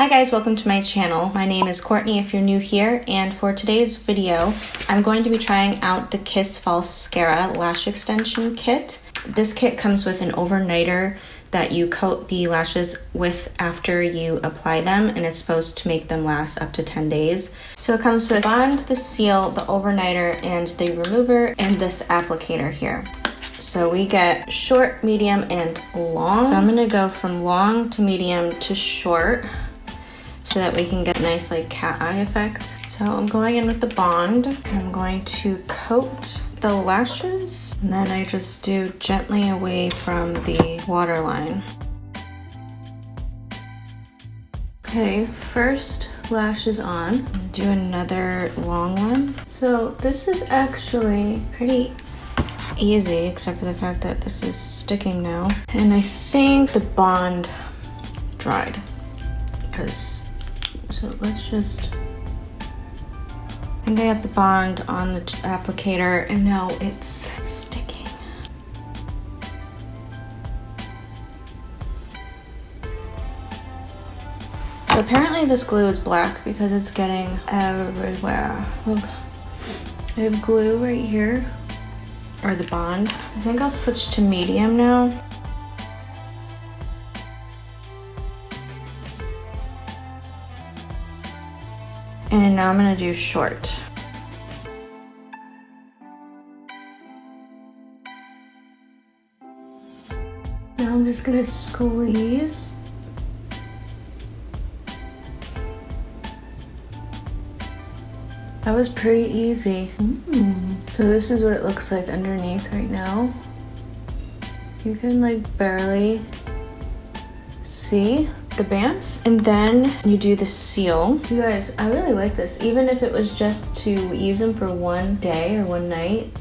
Hi guys, welcome to my channel. My name is Courtney if you're new here, and for today's video, I'm going to be trying out the Kiss Falscara Lash Extension Kit. This kit comes with an overnighter that you coat the lashes with after you apply them, and it's supposed to make them last up to 10 days. So it comes with the bond, the seal, the overnighter, and the remover, and this applicator here. So we get short, medium, and long. So I'm gonna go from long to medium to short so that we can get a nice like cat eye effect. So I'm going in with the bond. I'm going to coat the lashes, and then I just do gently away from the waterline. Okay, first lash is on. I'm gonna do another long one. So this is actually pretty easy, except for the fact that this is sticking now. And I think the bond dried, so let's just, I think I got the bond on the applicator and now it's sticking. So apparently this glue is black because it's getting everywhere. Look, I have glue right here, or the bond. I think I'll switch to medium now. And now I'm gonna do short. Now I'm just gonna squeeze. That was pretty easy. So this is what it looks like underneath right now. You can like barely see the bands. And then you do the seal. You guys, I really like this. Even if it was just to use them for one day or one night,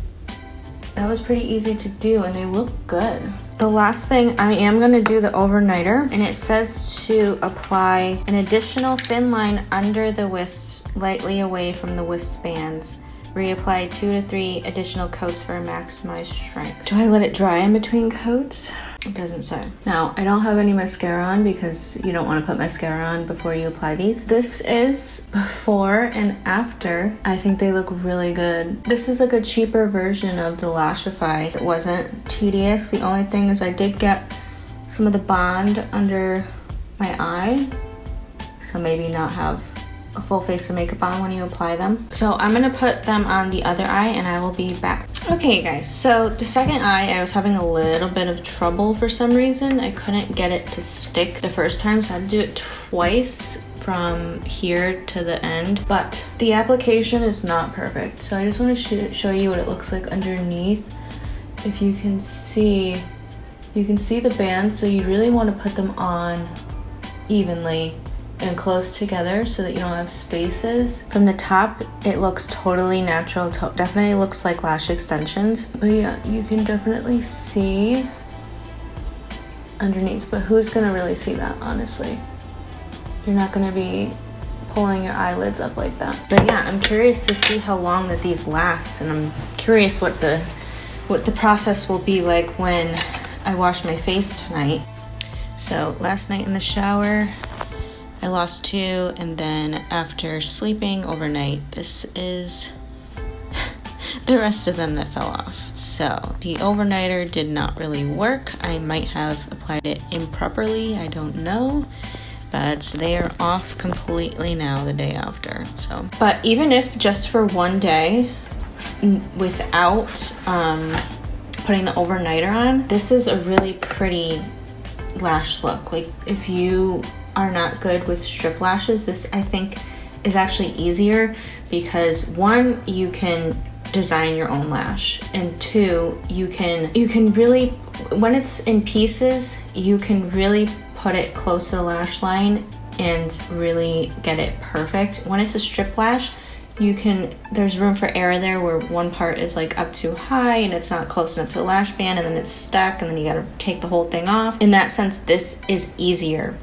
that was pretty easy to do and they look good. The last thing, I am gonna do the overnighter, and it says to apply an additional thin line under the wisps, lightly away from the wisp bands. Reapply 2 to 3 additional coats for maximized strength. Do I let it dry in between coats? It doesn't say. Now, I don't have any mascara on because you don't want to put mascara on before you apply these. This is before and after. I think they look really good. This is like a cheaper version of the Lashify. It wasn't tedious. The only thing is I did get some of the bond under my eye, so maybe not have a full face of makeup on when you apply them. So I'm gonna put them on the other eye and I will be back. Okay guys, so the second eye, I was having a little bit of trouble for some reason. I couldn't get it to stick the first time, so I had to do it twice from here to the end. But the application is not perfect. So I just want to show you what it looks like underneath. If you can see the bands, so you really want to put them on evenly and close together so that you don't have spaces. From the top, it looks totally natural. Definitely looks like lash extensions. But yeah, you can definitely see underneath, but who's gonna really see that, honestly? You're not gonna be pulling your eyelids up like that. But yeah, I'm curious to see how long that these last, and I'm curious what the process will be like when I wash my face tonight. So last night in the shower, I lost 2, and then after sleeping overnight, this is the rest of them that fell off. So the overnighter did not really work. I might have applied it improperly, I don't know, but they are off completely now the day after. So, but even if just for one day without putting the overnighter on, this is a really pretty lash look. Like if you are not good with strip lashes, this I think is actually easier because 1, you can design your own lash, and 2, you can really, when it's in pieces, you can really put it close to the lash line and really get it perfect. When it's a strip lash, there's room for error there where one part is like up too high and it's not close enough to the lash band, and then it's stuck, and then you gotta take the whole thing off. In that sense, this is easier,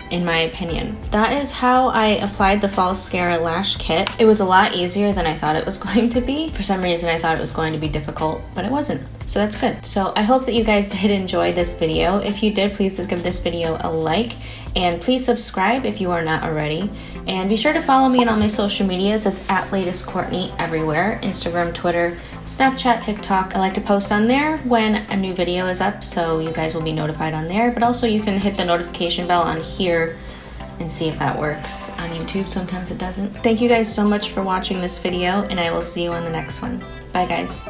in my opinion. That is how I applied the Falscara Lash Kit. It was a lot easier than I thought it was going to be. For some reason, I thought it was going to be difficult, but it wasn't. So that's good. So I hope that you guys did enjoy this video. If you did, please just give this video a like, and please subscribe if you are not already. And be sure to follow me on all my social medias. It's at Latest Courtney everywhere: Instagram, Twitter, Snapchat, TikTok. I like to post on there when a new video is up, so you guys will be notified on there. But also you can hit the notification bell on here and see if that works. On YouTube, sometimes it doesn't. Thank you guys so much for watching this video, and I will see you on the next one. Bye, guys.